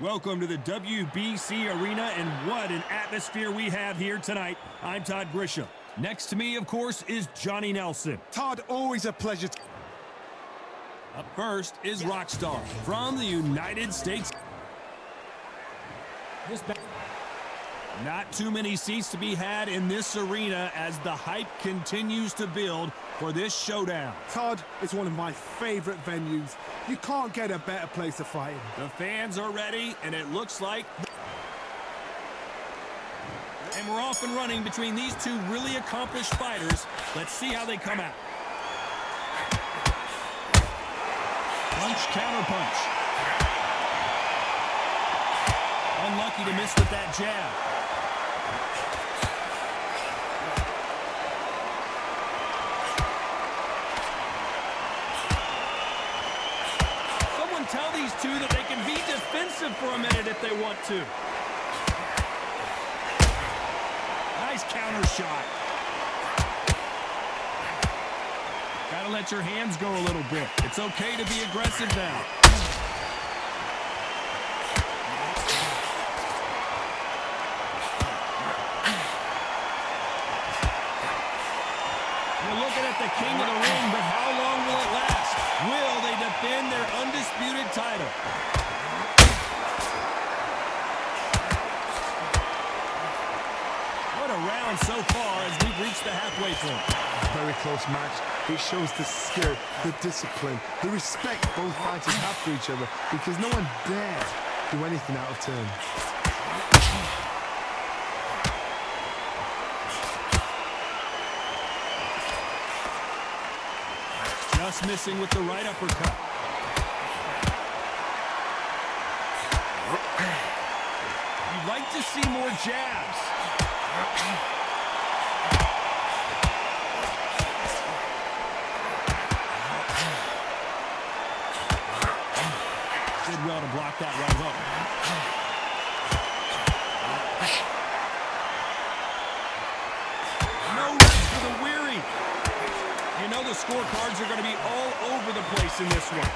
Welcome to the WBC Arena, and what an atmosphere we have here tonight. I'm Todd Grisham. Next to me, of course, is Johnny Nelson. Todd, always a pleasure. Up first is Rockstar from the United States. Not too many seats to be had in this arena as the hype continues to build for this showdown. Todd, it's one of my favorite venues. You can't get a better place to fight in. The fans are ready, and it looks like... And we're off and running between these two really accomplished fighters. Let's see how they come out. Punch, counter punch. Unlucky to miss with that jab. Someone tell these two that they can be defensive for a minute if they want to. Nice counter shot. Gotta let your hands go a little bit. It's okay to be aggressive now. You're looking at the king of the ring, but how long will it last? Will they defend their undisputed title? What a round so far as we've reached the halfway point. Very close match. It shows the skill, the discipline, the respect both fighters have for each other, because no one dares do anything out of turn. Just missing with the right uppercut. You'd like to see more jabs. Did well to block that right hook. No rest for the weary. You know the scorecards are going to be all over the place in this one.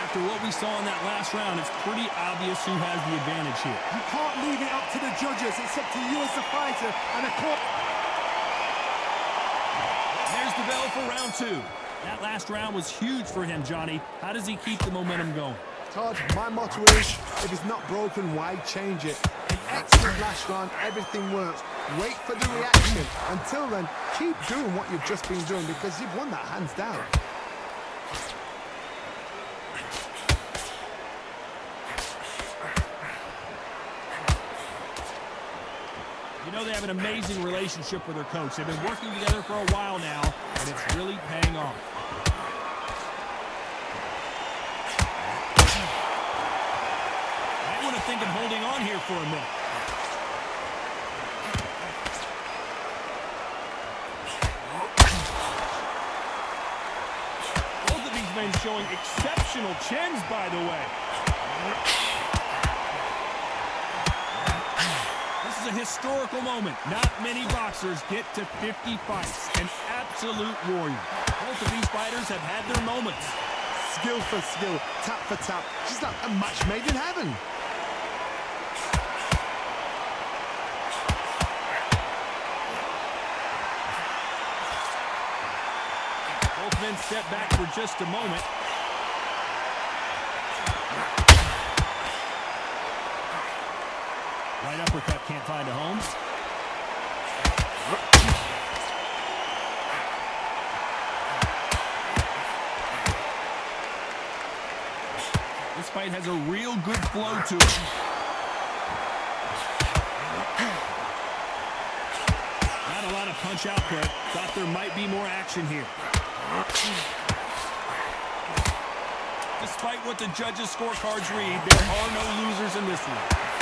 After what we saw in that last round, it's pretty obvious who has the advantage here. You can't leave it up to the judges. It's up to you as the fighter and a court. There's the bell for round two. That last round was huge for him, Johnny. How does he keep the momentum going? Todd, my motto is, if it's not broken, why change it? An excellent last round, everything works. Wait for the reaction. Until then, keep doing what you've just been doing, because you've won that hands down. You know they have an amazing relationship with their coach. They've been working together for a while now, and it's really paying off. Might want to think of holding on here for a minute. Both of these men showing exceptional chins, by the way. A historical moment. Not many boxers get to 50 fights. An absolute warrior. Both of these fighters have had their moments. Skill for skill, tap for tap, just like a match made in heaven. Both men step back for just a moment. Right uppercut can't find a home. This fight has a real good flow to it. Not a lot of punch output. Thought there might be more action here. Despite what the judges' scorecards read, there are no losers in this one.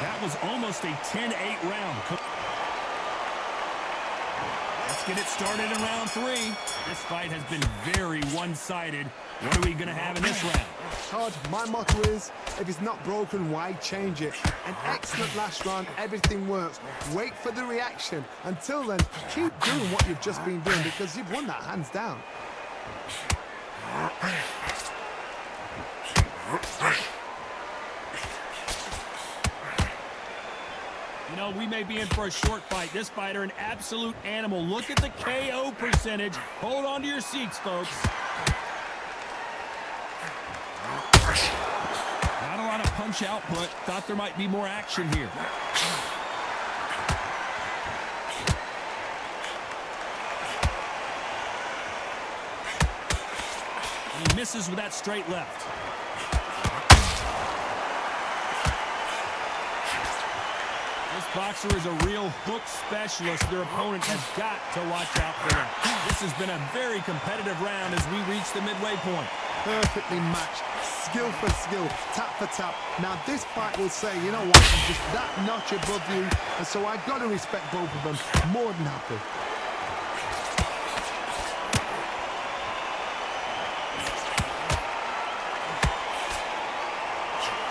That was almost a 10-8 round. Let's get it started in round three. This fight has been very one-sided. What are we going to have in this round? Todd, my motto is, if it's not broken, why change it? An excellent last round, everything works. Wait for the reaction. Until then, keep doing what you've just been doing because you've won that hands down. You know, we may be in for a short fight. This fighter, an absolute animal. Look at the KO percentage. Hold on to your seats, folks. Not a lot of punch output. Thought there might be more action here. He misses with that straight left. This boxer is a real hook specialist. Their opponent has got to watch out for them. This has been a very competitive round as we reach the midway point. Perfectly matched, skill for skill, tap for tap. Now this fight will say, you know what, I'm just that notch above you, and so I got to respect both of them. More than happy.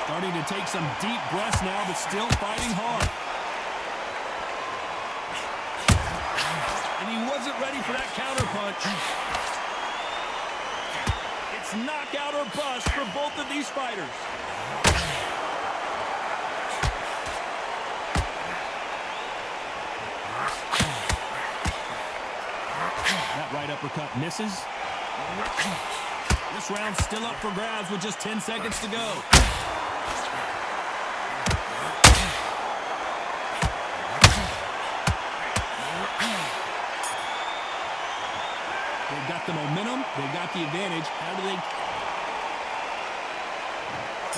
Starting to take some deep breaths now, but still fighting hard. And he wasn't ready for that counter punch. It's knockout or bust for both of these fighters. That right uppercut misses. This round's still up for grabs with just 10 seconds to go. They've got the momentum. They've got the advantage. How do they...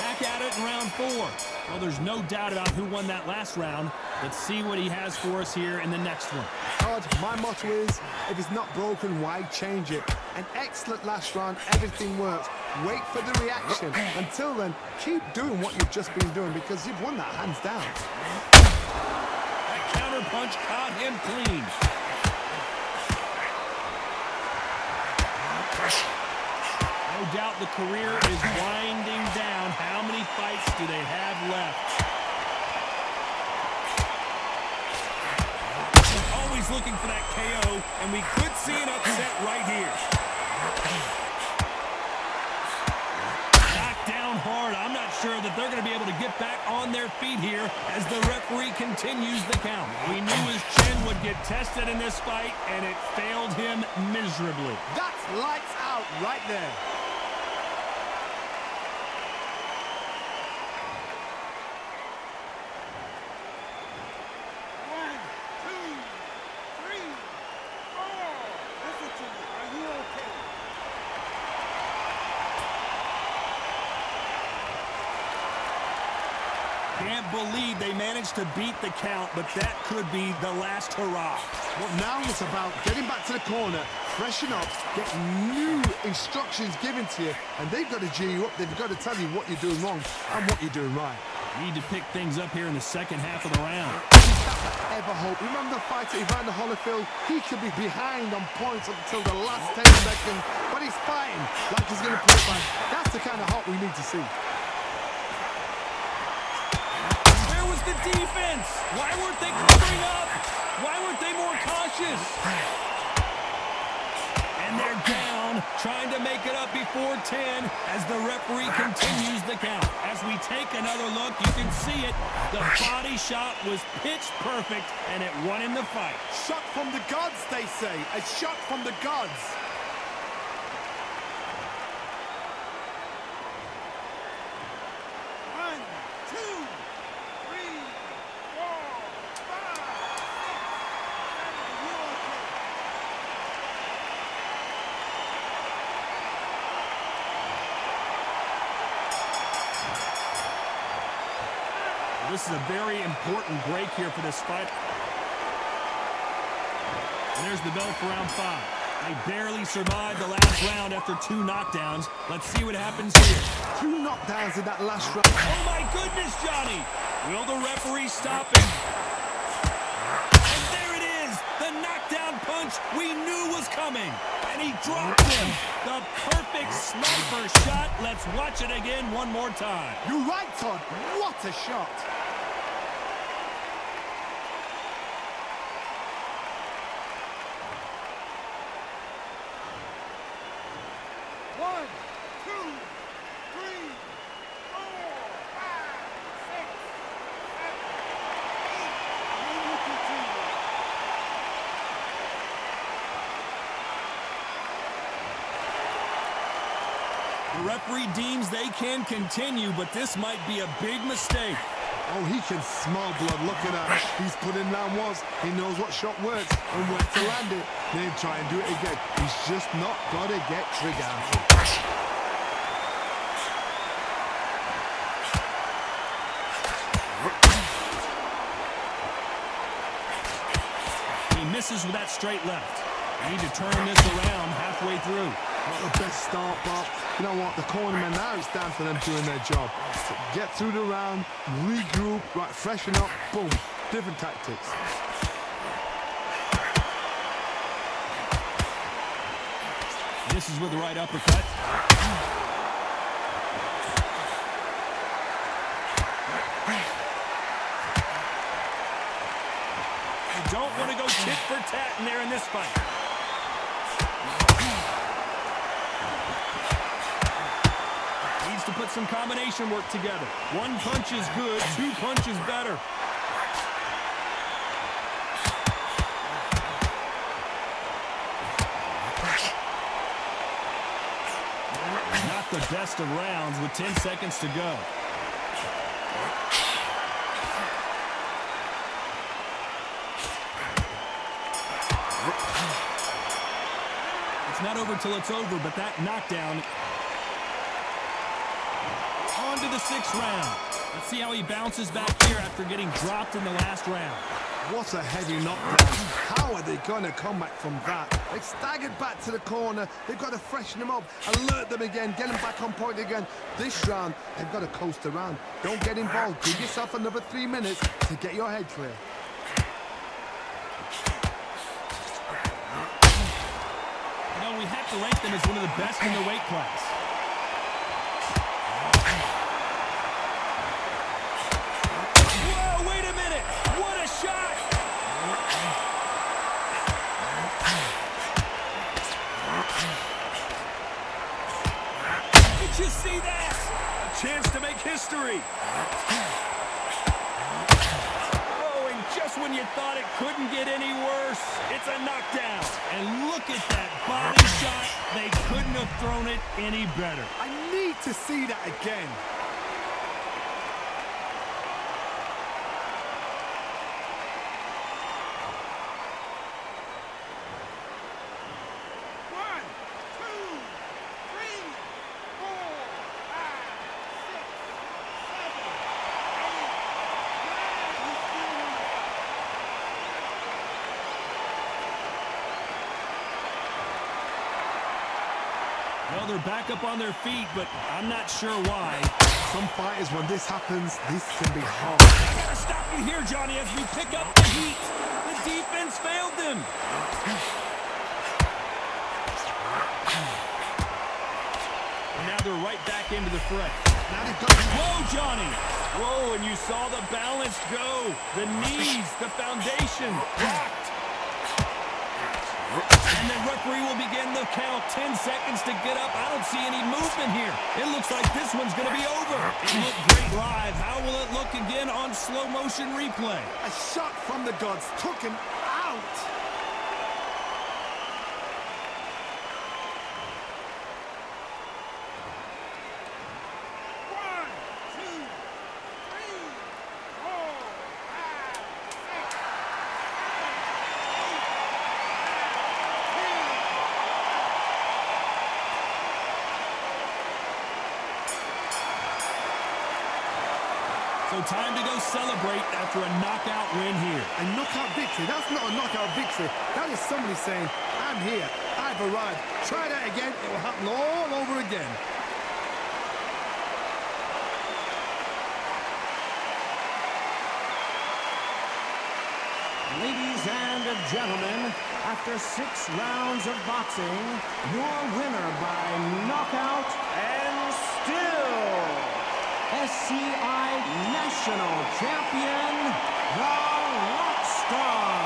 Back at it in round 4. Well, there's no doubt about who won that last round. Let's see what he has for us here in the next one. Todd, my motto is, if it's not broken, why change it? An excellent last round, everything works. Wait for the reaction. Until then, keep doing what you've just been doing because you've won that hands down. That counter punch caught him clean. No doubt the career is winding down. How many fights do they have left? He's always looking for that KO, and we could see an upset right here. Knocked down hard. I'm not sure that they're going to be able to get back on their feet here as the referee continues the count. We knew his chin would get tested in this fight, and it failed him miserably. That's lights out right there. Can't believe they managed to beat the count, but that could be the last hurrah. Well, now it's about getting back to the corner, freshen up, get new instructions given to you, and they've got to G you up. They've got to tell you what you're doing wrong and what you're doing right. Need to pick things up here in the second half of the round. Ever hope. Remember the fight at Evander Holyfield? He could be behind on points up until the last 10 seconds, but he's fighting like he's going to put it back. That's the kind of hope we need to see. The defense. Why weren't they covering up? Why weren't they more cautious? And they're down, trying to make it up before 10 as the referee continues the count. As we take another look, you can see it. The body shot was pitch perfect, and it won in the fight. Shot from the gods, they say. A shot from the gods. This is a very important break here for this fight. And there's the bell for round 5. They barely survived the last round after 2 knockdowns. Let's see what happens here. 2 knockdowns in that last round. Oh my goodness, Johnny! Will the referee stop him? And there it is! The knockdown punch punch we knew was coming. And he dropped him. The perfect sniper shot. Let's watch it again one more time. You're right, Todd. What a shot. The referee deems they can continue, but this might be a big mistake. Oh, he can smell blood. Look at that. He's put in round once. He knows what shot works and where to land it. Then try and do it again. He's just not got to get trigger. He misses with that straight left. Need to turn this around halfway through. Not the best start, but you know what? The cornermen now, it's down to them doing their job. So get through the round, regroup, right, freshen up, boom. Different tactics. This is with the right uppercut. You don't want to go tit for tat in there in this fight. Needs to put some combination work together. One punch is good, two punches better. Not the best of rounds with 10 seconds to go. It's not over till it's over, but that knockdown. On to the 6th round. Let's see how he bounces back here after getting dropped in the last round. What a heavy knockdown. How are they going to come back from that? They staggered back to the corner. They've got to freshen them up, alert them again, get them back on point again. This round, they've got to coast around. Don't get involved. Give yourself another 3 minutes to get your head clear. You know, we have to rank them as one of the best in the weight class. Whoa, wait a minute. What a shot. Did you see that? A chance to make history. Oh, and just when you thought it couldn't get any worse, it's a knockdown. And look at that body shot. They couldn't have thrown it any better. I need to see that again. Well, they're back up on their feet, but I'm not sure why. Some fighters, when this happens, this can be hard. I gotta stop you here, Johnny, as we pick up the heat. The defense failed them. And now they're right back into the fray. Now they've got... Whoa, Johnny. Whoa, and you saw the balance go. The knees, the foundation, rocked. And the referee will begin the count. 10 seconds to get up. I don't see any movement here. It looks like this one's going to be over. It looked great live. How will it look again on slow motion replay? A shot from the gods took him out. So time to go celebrate after a knockout win here. A knockout victory? That's not a knockout victory. That is somebody saying, I'm here, I've arrived. Try that again, it will happen all over again. Ladies and gentlemen, After 6 rounds of boxing, your winner by knockout and still SCI National Champion, The Rockstar.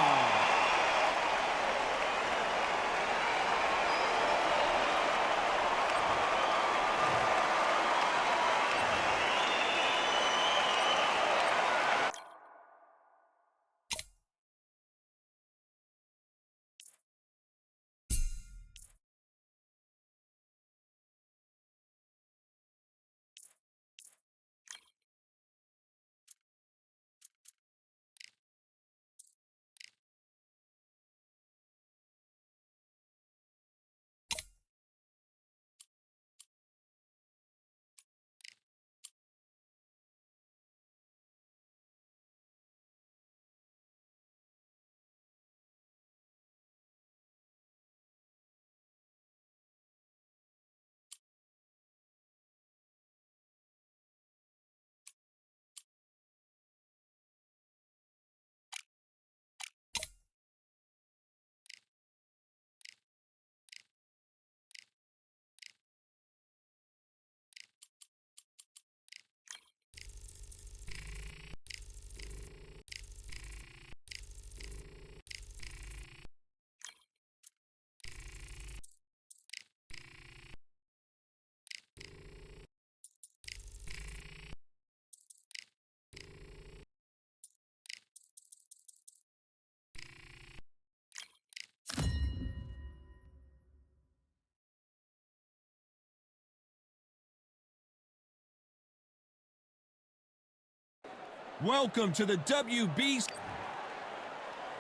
Welcome to the WBC.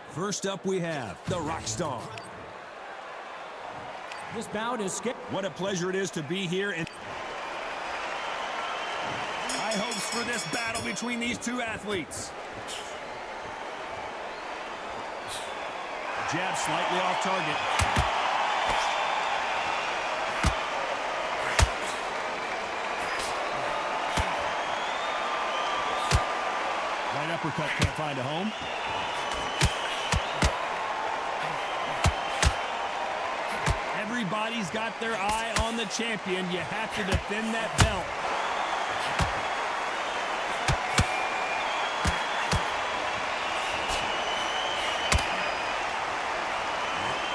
First up, we have the Rockstar. This bout is skipped. What a pleasure it is to be here. And high hopes for this battle between these two athletes. Jab slightly off target. Right uppercut can't find a home. Everybody's got their eye on the champion. You have to defend that belt.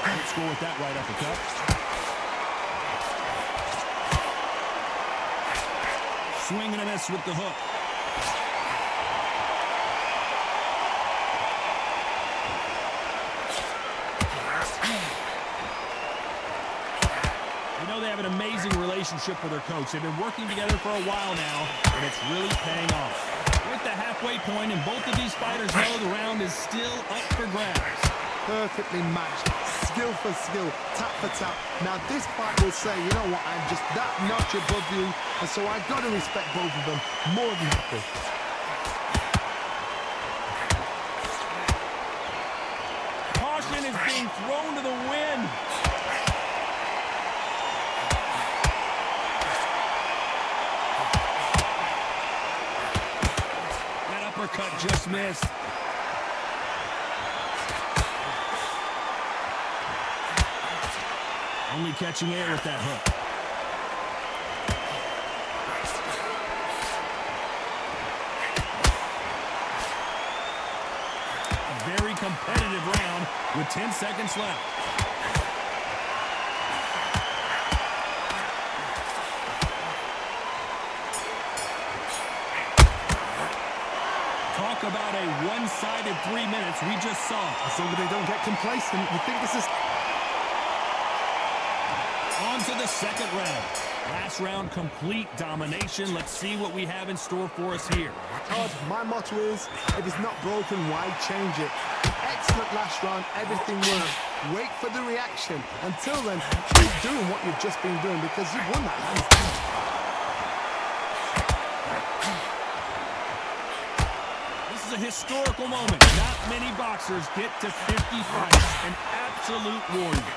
Good score with that right uppercut. Swing and a miss with the hook. They have an amazing relationship with their coach. They've been working together for a while now, and it's really paying off. We're at the halfway point, and both of these fighters know the round is still up for grabs. Perfectly matched, skill for skill, tap for tap. Now this fight will say, you know what, I'm just that notch above you, and so I've got to respect both of them more than happy. Caution is being thrown to the wind. Uppercut just missed. Only catching air with that hook. A very competitive round with 10 seconds left. Talk about a one-sided 3 minutes we just saw. As long as they don't get complacent, you think this is... On to the second round. Last round, complete domination. Let's see what we have in store for us here. Todd, my motto is, if it's not broken, why change it? Excellent last round, everything worked. Wait for the reaction. Until then, keep doing what you've just been doing because you've won that hands down. A historical moment. Not many boxers get to 50 fights. An absolute warrior.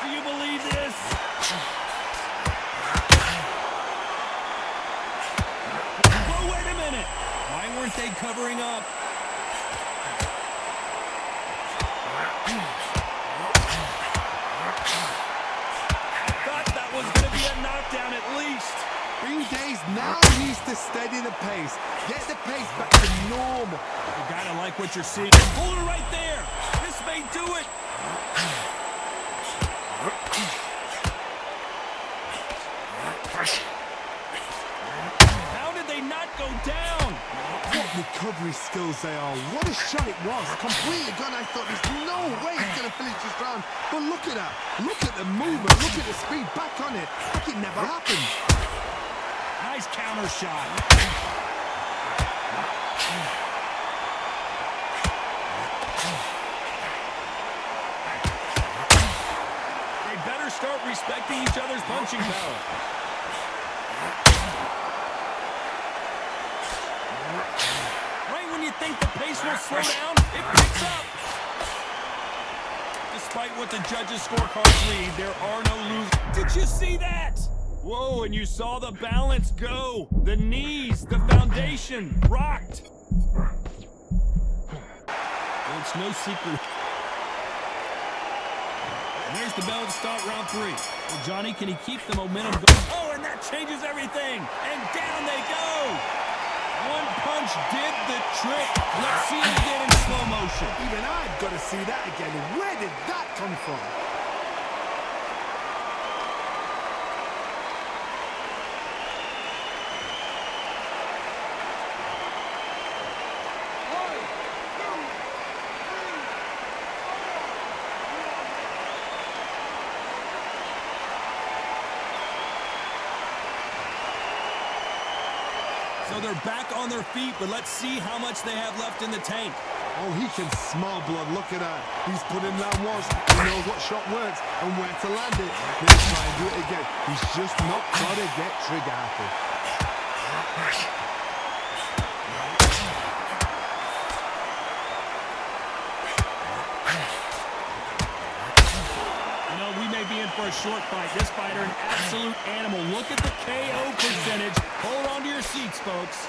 Do you believe this? covering up. I thought that was going to be a knockdown at least. Green Days now needs to steady the pace. Get the pace back to normal. You gotta like what you're seeing. Hold her right there. This may do it. How did they not go down? What recovery skills they are. What a shot it was. Completely gone. I thought there's no way he's going to finish this round. But look at that. Look at the movement. Look at the speed. Back on it. Like it never happened. Nice counter shot. They better start respecting each other's punching power. Right when you think the pace will slow down, it picks up. Despite what the judges' scorecards read, there are no losers. Did you see that? Whoa, and you saw the balance go. The knees, the foundation, rocked. Well, it's no secret. And there's the bell to start round 3. Well, Johnny, can he keep the momentum going? Oh, and that changes everything. And down they go. One punch did the trick. Let's see it again in slow motion. Even I've got to see that again. Where did that come from? So they're back on their feet, but let's see how much they have left in the tank. Oh, he can smell blood. Look at that. He's put in that once. He knows what shot works and where to land it. Let's try and do it again. He's just not got to get trigger happy. You know, we may be in for a short fight. This fighter, an absolute animal. Look at the KO percentage. Hold on to your seats, folks.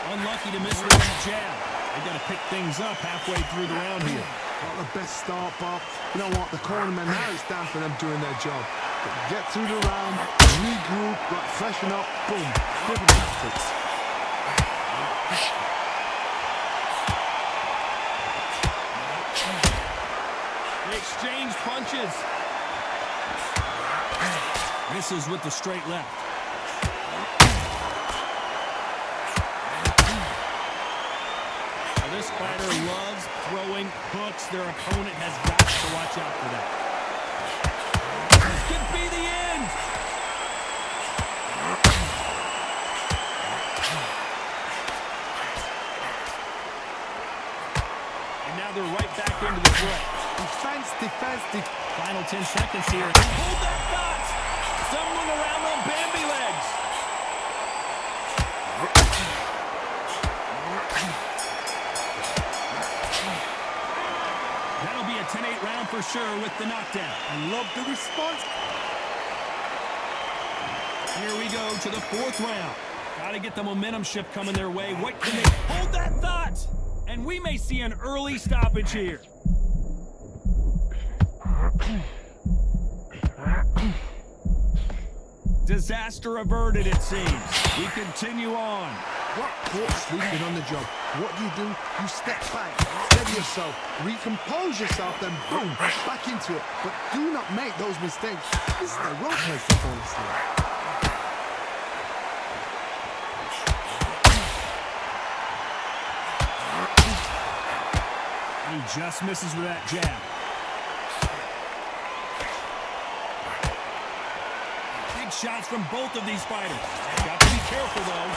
Unlucky to miss with that jab. They got to pick things up halfway through the round here. Not the best start, Bob. You know what? The cornermen, now it's down for them doing their job. Get through the round, regroup, freshen up, boom. Different tactics. They exchange punches. Misses with the straight left. Now this fighter loves throwing hooks. Their opponent has got to watch out for that. This could be the end. And now they're right back into the fray. Defense. Final 10 seconds here. Hold that thought! Stumbling around on Bambi legs. That'll be a 10-8 round for sure with the knockdown. I love the response. Here we go to the 4th round. Gotta get the momentum shift coming their way. What can they... Hold that thought! And we may see an early stoppage here. Disaster averted, it seems. We continue on. What caught sleeping on the job? What do? You step back, steady yourself, recompose yourself, then boom, back into it. But do not make those mistakes. This is the wrong place to fall asleep. He just misses with that jab. Big shots from both of these fighters. Got to be careful, though.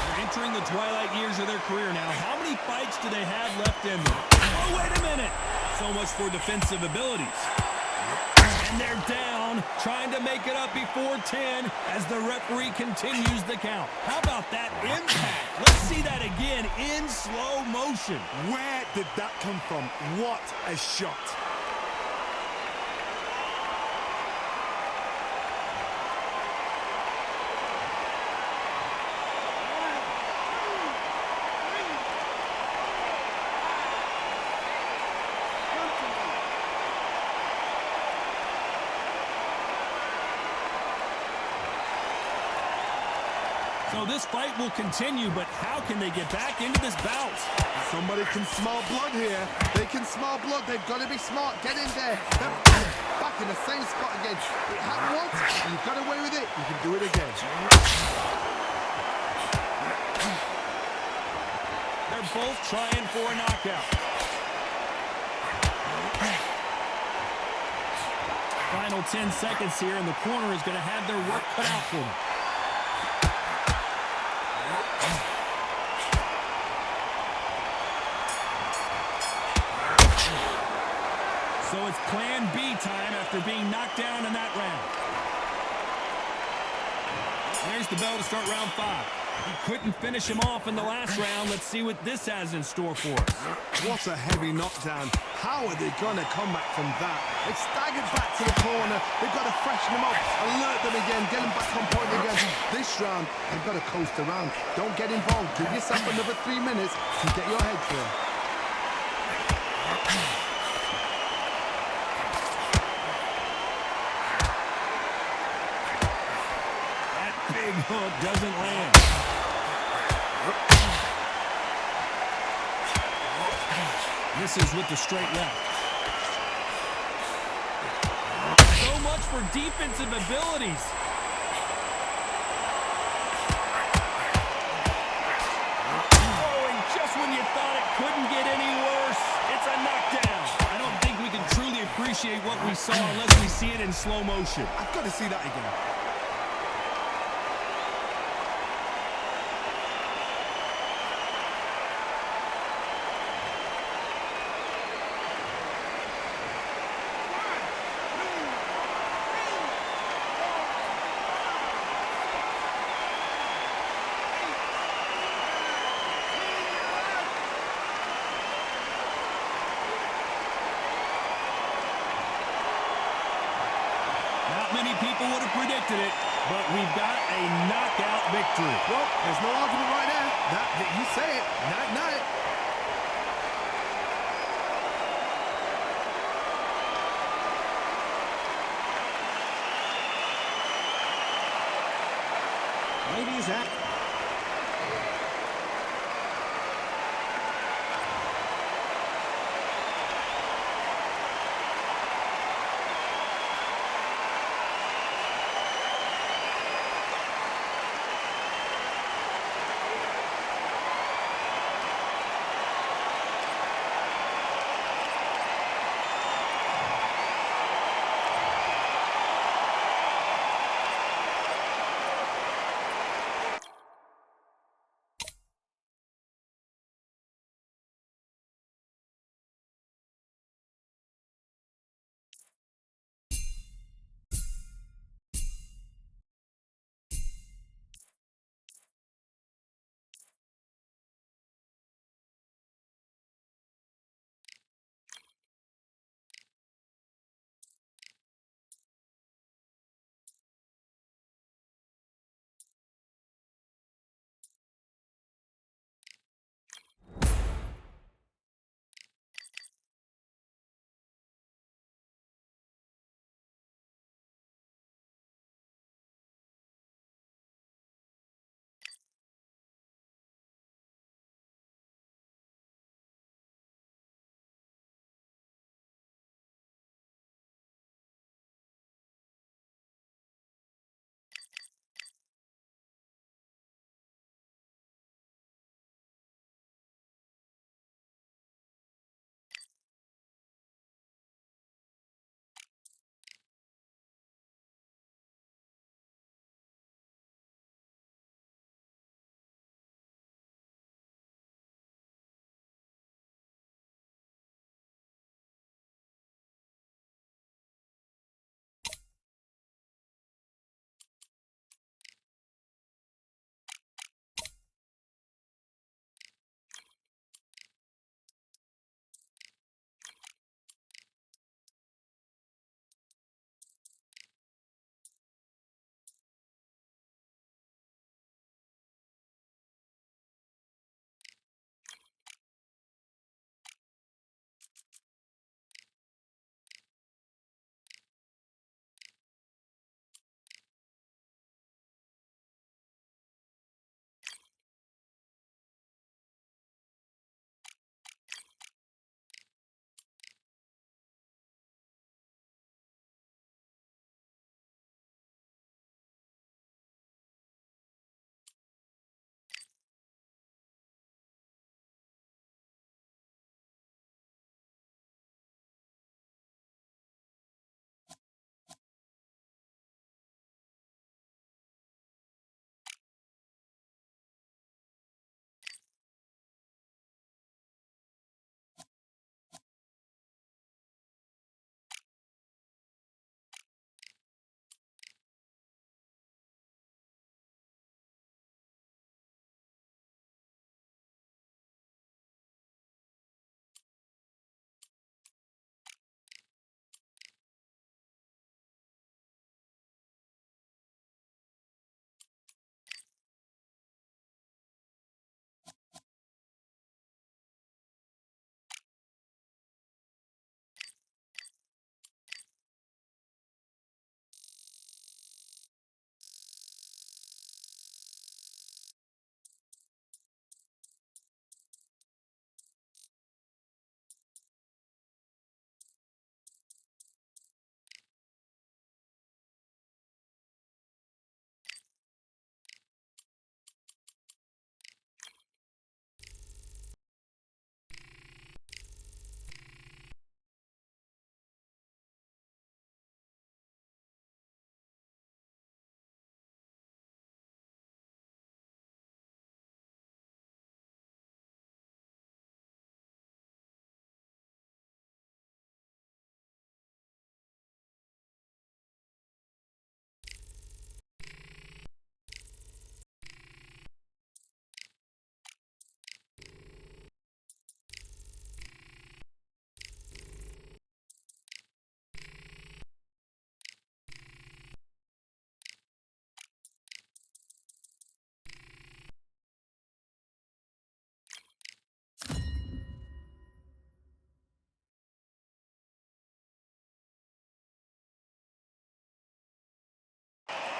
They're entering the twilight years of their career now. How many fights do they have left in them? Oh, wait a minute. So much for defensive abilities. And they're down. down, trying to make it up before 10 as the referee continues the count. How about that impact? Let's see that again in slow motion. Where did that come from? What a shot. So this fight will continue, but how can they get back into this bout? Somebody can smell blood here. They can smell blood. They've got to be smart. Get in there. They're back in the same spot again. It happened once. You got away with it. You can do it again. They're both trying for a knockout. Final 10 seconds here, and the corner is going to have their work cut out for them. So it's plan B time after being knocked down in that round. There's the bell to start round 5. He couldn't finish him off in the last round. Let's see what this has in store for us. What a heavy knockdown. How are they going to come back from that? They staggered back to the corner. They've got to freshen them up, alert them again, get them back on point again. This round, they've got to coast around. Don't get involved. Give yourself another 3 minutes to get your head clear. Big hook doesn't land. Misses with the straight left. So much for defensive abilities. Oh, and just when you thought it couldn't get any worse, it's a knockdown. I don't think we can truly appreciate what we saw unless we see it in slow motion. I've got to see that again. Many people would have predicted it, but we've got a knockout victory. Well, there's no argument right there. You say it. Night-night. Ladies and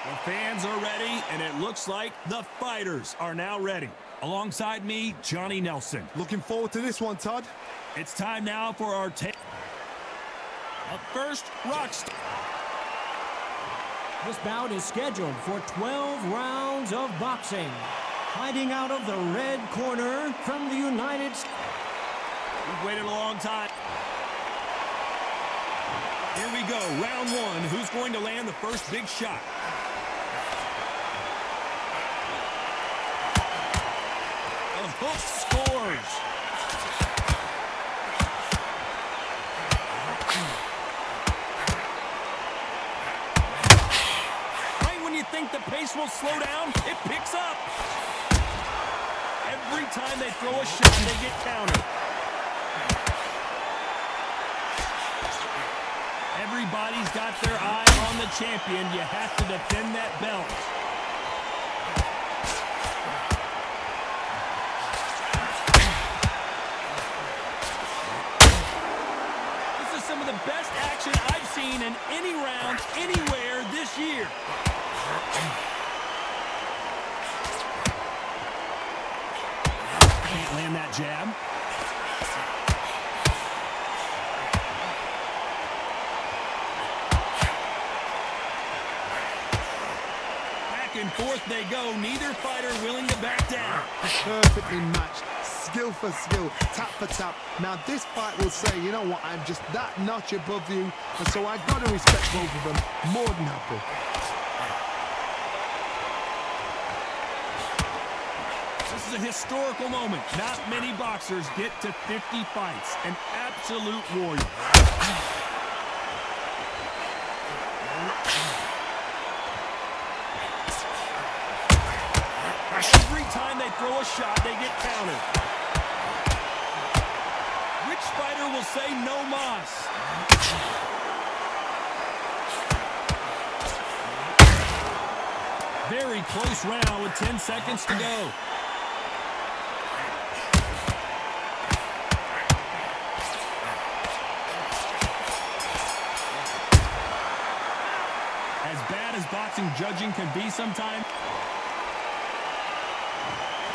The fans are ready, and it looks like the fighters are now ready. Alongside me, Johnny Nelson. Looking forward to this one, Todd. It's time now for our take. Up first, Rockstar. This bout is scheduled for 12 rounds of boxing. Fighting out of the red corner from the United States. We've waited a long time. Here we go, round one. Who's going to land the first big shot? The hook scores. Right when you think the pace will slow down, it picks up. Every time they throw a shot, they get countered. Everybody's got their eye on the champion. You have to defend that belt. This is some of the best action I've seen in any round, anywhere this year. Can't land that jab. Back and forth they go. Neither fighter willing to back down. Perfectly matched. Skill for skill. Tap for tap. Now this fight will say, you know what, I'm just that notch above you. And so I've got to respect both of them. More than happy. This is a historical moment. Not many boxers get to 50 fights. An absolute warrior. Every time they throw a shot, they get countered. Which fighter will say no mas? Very close round with 10 seconds to go. As bad as boxing judging can be sometimes.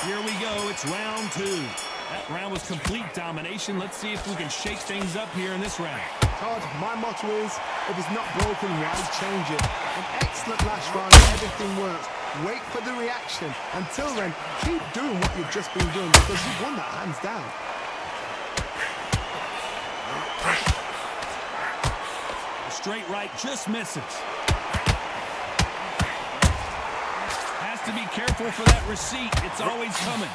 Here we go, it's round two. That round was complete domination. Let's see if we can shake things up here in this round. Todd, my motto is, if it's not broken, why change it? An excellent last round, everything works. Wait for the reaction. Until then, keep doing what you've just been doing because you've won that hands down. The straight right just misses. Has to be careful for that receipt. It's always coming.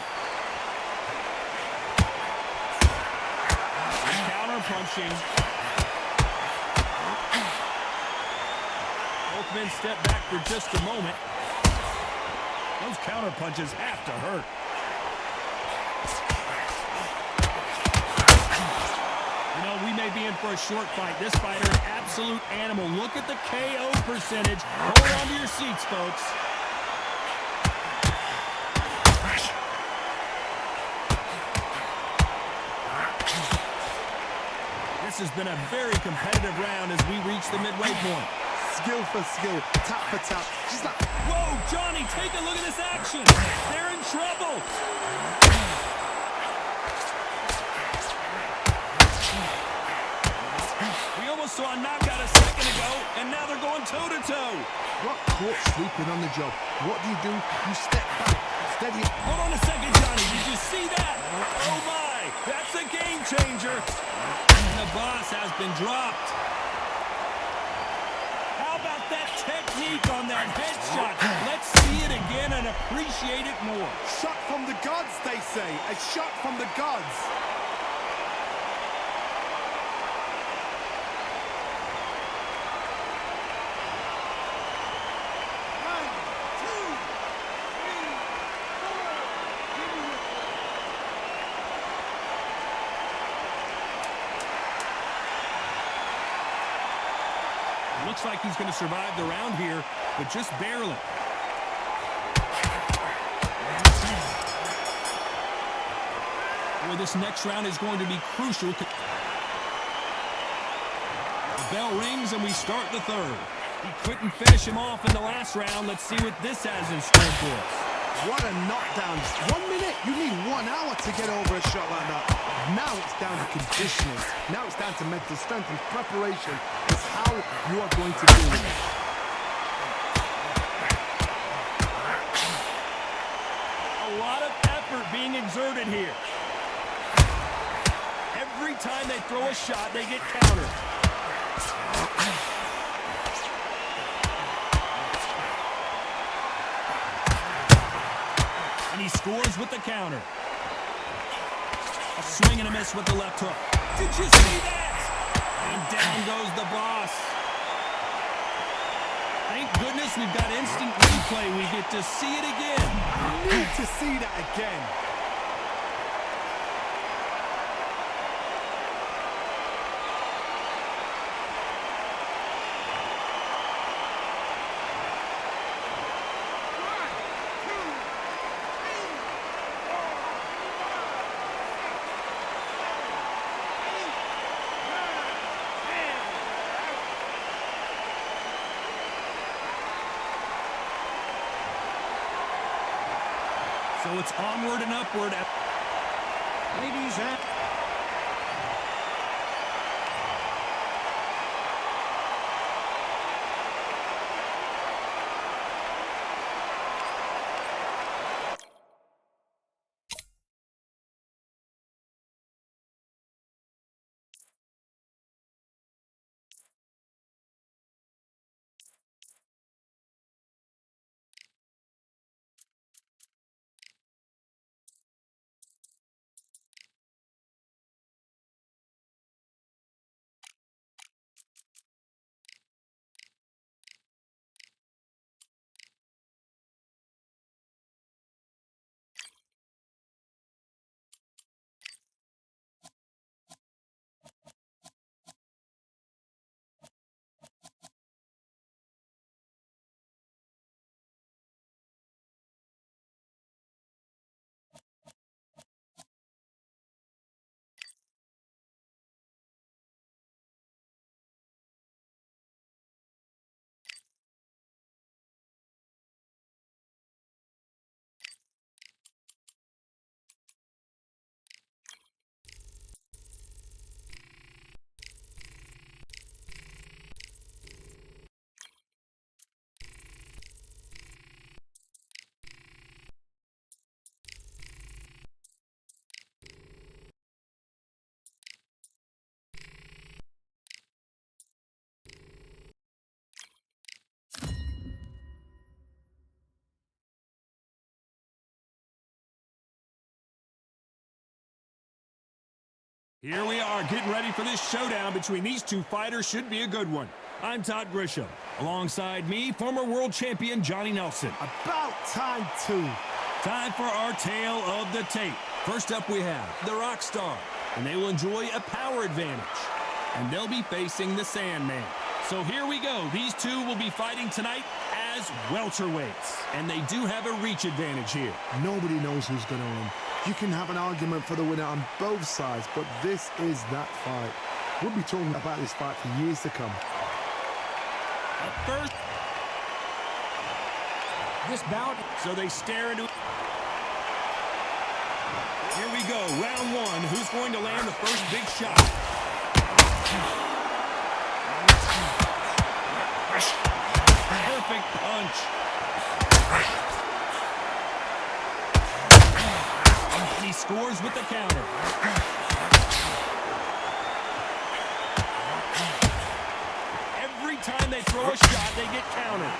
Counter punching. Both men step back for just a moment. Those counter punches have to hurt. You know, we may be in for a short fight. This fighter, an absolute animal. Look at the KO percentage. Hold on to your seats, folks. This has been a very competitive round as we reach the midway point. Skill for skill, tap for tap. She's like, whoa, Johnny, take a look at this action. They're in trouble. We almost saw a knockout a second ago, and now they're going toe-to-toe. got caught sleeping on the job. What do? You step back, steady. Hold on a second, Johnny. Did you see that? Oh, my. That's a game changer. And the boss has been dropped. How about that technique on that headshot? Let's see it again and appreciate it more. Shot from the gods, they say. A shot from the gods. Looks like he's going to survive the round here, but just barely. Boy, this next round is going to be crucial. The bell rings and we start the third. He couldn't finish him off in the last round. Let's see what this has in store for us. What a knockdown. 1 minute, you need 1 hour to get over a shot like that. Now it's down to conditioning. Now it's down to mental strength and preparation. It's how you are going to do it. A lot of effort being exerted here. Every time they throw a shot, they get countered. And he scores with the counter. A swing and a miss with the left hook. Did you see that? And down goes the boss. Thank goodness we've got instant replay. We get to see it again. Need to see that again. So it's onward and upward. Ladies and Here we are getting ready for this showdown between these two fighters. Should be a good one. I'm Todd Grisham. Alongside me, former world champion Johnny Nelson. About time too. Time for our tale of the tape. First up we have the Rockstar, and they will enjoy a power advantage. And they'll be facing the Sandman. So here we go. These two will be fighting tonight as welterweights. And they do have a reach advantage here. Nobody knows who's going to win. You can have an argument for the winner on both sides, but this is that fight. We'll be talking about this fight for years to come. Up first. this bout. So they stare into... Here we go, round one. Who's going to land the first big shot? Perfect punch. And he scores with the counter. Every time they throw a shot, they get countered.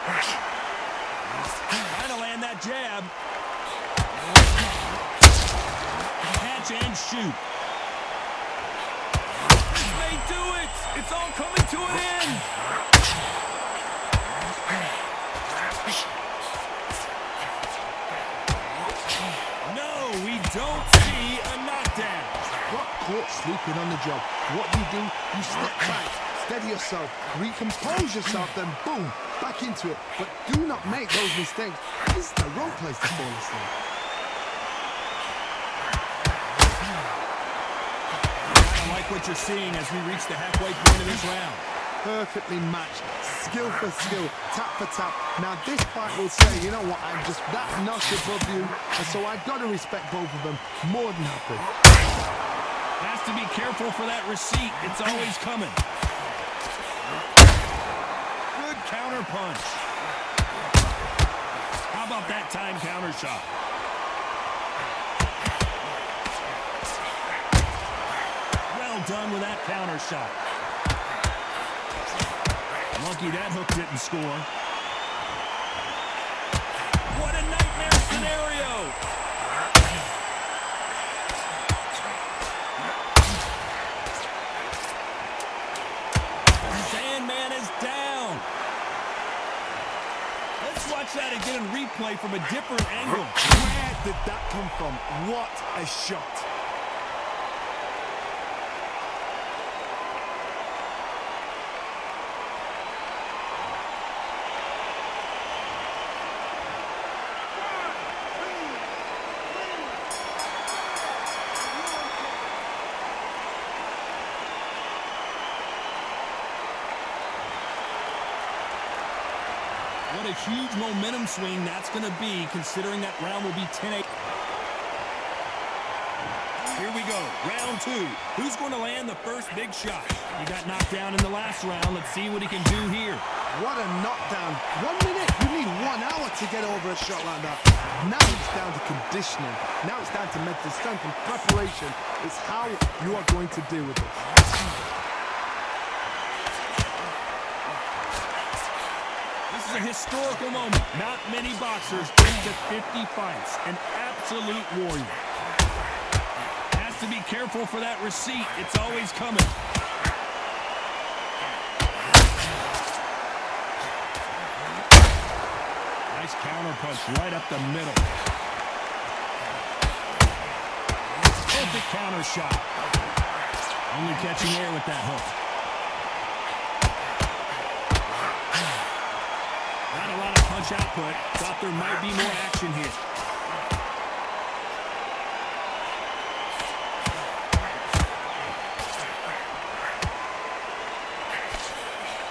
Trying to land that jab. Catch and shoot. This may do it. It's all coming to an end. No, we don't see a knockdown. Got caught sleeping on the job. What do? You step back, steady yourself, recompose yourself, then boom, back into it. But do not make those mistakes. This is the wrong place to fall asleep. I like what you're seeing as we reach the halfway point of this round. perfectly matched, skill for skill, tap for tap. Now this fight will say, you know what, I'm just that notch above you, and so I've got to respect both of them. More than happy. Has to be careful for that receipt. It's always coming. Good counter punch. How about that time counter shot? Well done with that counter shot. Lucky that hook didn't score. What a nightmare scenario! Sandman is down. Let's watch that again in replay from a different angle. Where did that come from? What a shot. What a huge momentum swing that's going to be, considering that round will be 10-8. Here we go, round 2. Who's going to land the first big shot? He got knocked down in the last round. Let's see what he can do here. What a knockdown. 1 minute, you need 1 hour to get over a shot like that. Now it's down to conditioning. Now it's down to mental strength and preparation. It's how you are going to deal with it. A historical moment. Not many boxers get to 50 fights. An absolute warrior. Has to be careful for that receipt. It's always coming. Nice counter punch right up the middle. Perfect counter shot. Only catching air with that hook. Punch output. Thought there might be more action here.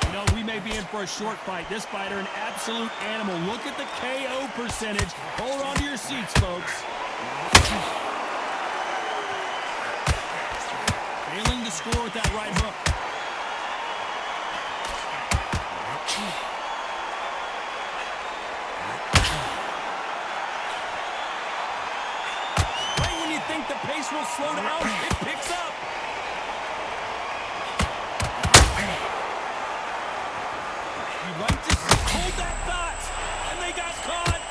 You know, we may be in for a short fight. This fighter, an absolute animal. Look at the KO percentage. Hold on to your seats, folks. Failing to score with that right hook. The pace will slow down. It picks up. You'd like to hold that thought, and they got caught.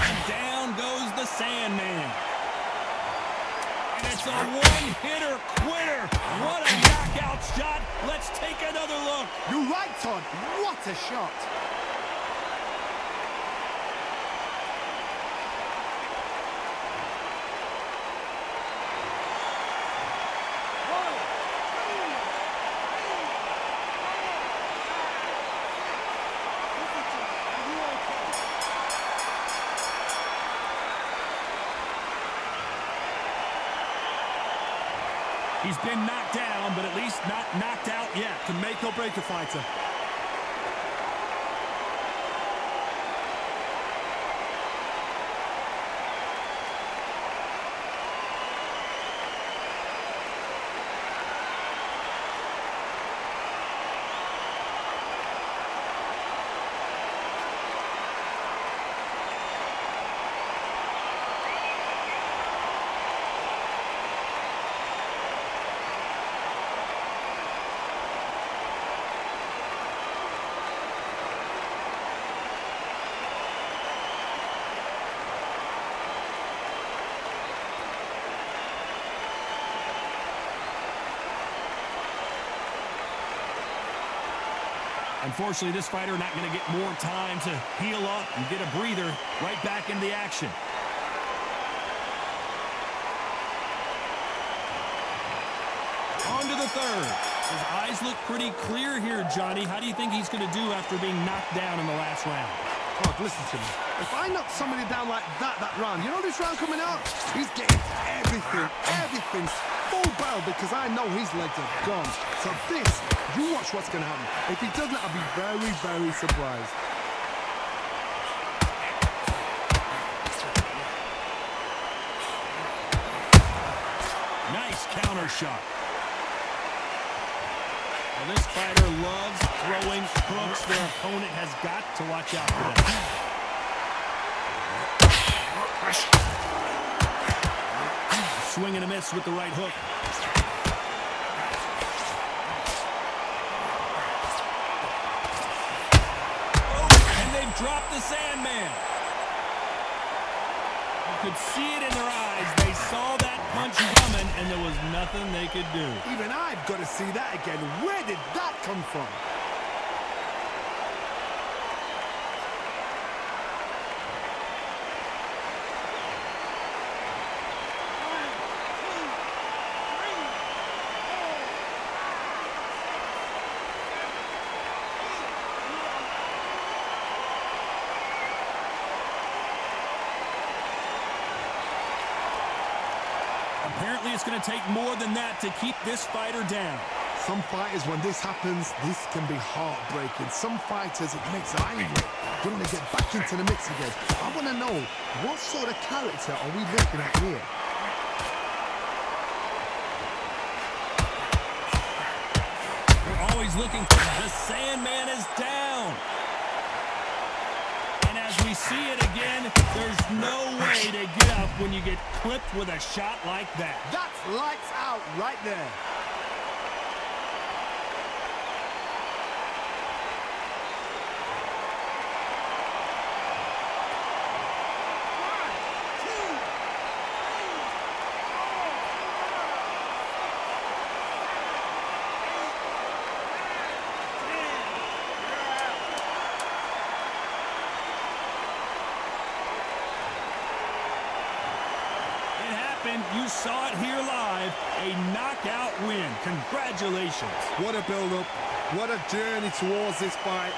And down goes the Sandman. And it's a one-hitter quitter. What a knockout shot. Let's take another look. You're right, Todd. What a shot. He's been knocked down, but at least not knocked out yet. Can make or break a fighter. Unfortunately, this fighter not going to get more time to heal up and get a breather. Right back into the action. On to the third. His eyes look pretty clear here, Johnny. How do you think he's going to do after being knocked down in the last round? Oh, listen to me. If I knock somebody down like that round, you know this round coming out? He's getting everything full barrel because I know his legs are gone. So this, you watch what's going to happen. If he doesn't, I'll be very, very surprised. Nice counter shot. Well, this fighter loves throwing hooks. Their opponent has got to watch out for that. Swing and a miss with the right hook. Oh, and they've dropped the Sandman. You could see it in their eyes. They saw that punch coming, and there was nothing they could do. Even I've got to see that again. Where did that come from? Apparently, it's going to take more than that to keep this fighter down. Some fighters, when this happens, this can be heartbreaking. Some fighters, it makes them angry. They want to get back into the mix again. I want to know, what sort of character are we looking at here? We're always looking for the Sandman is down. And as we see it again, there's no way to get up when you get clipped with a shot like that. That's lights out right there. You saw it here live, a knockout win. Congratulations. What a build-up. What a journey towards this fight.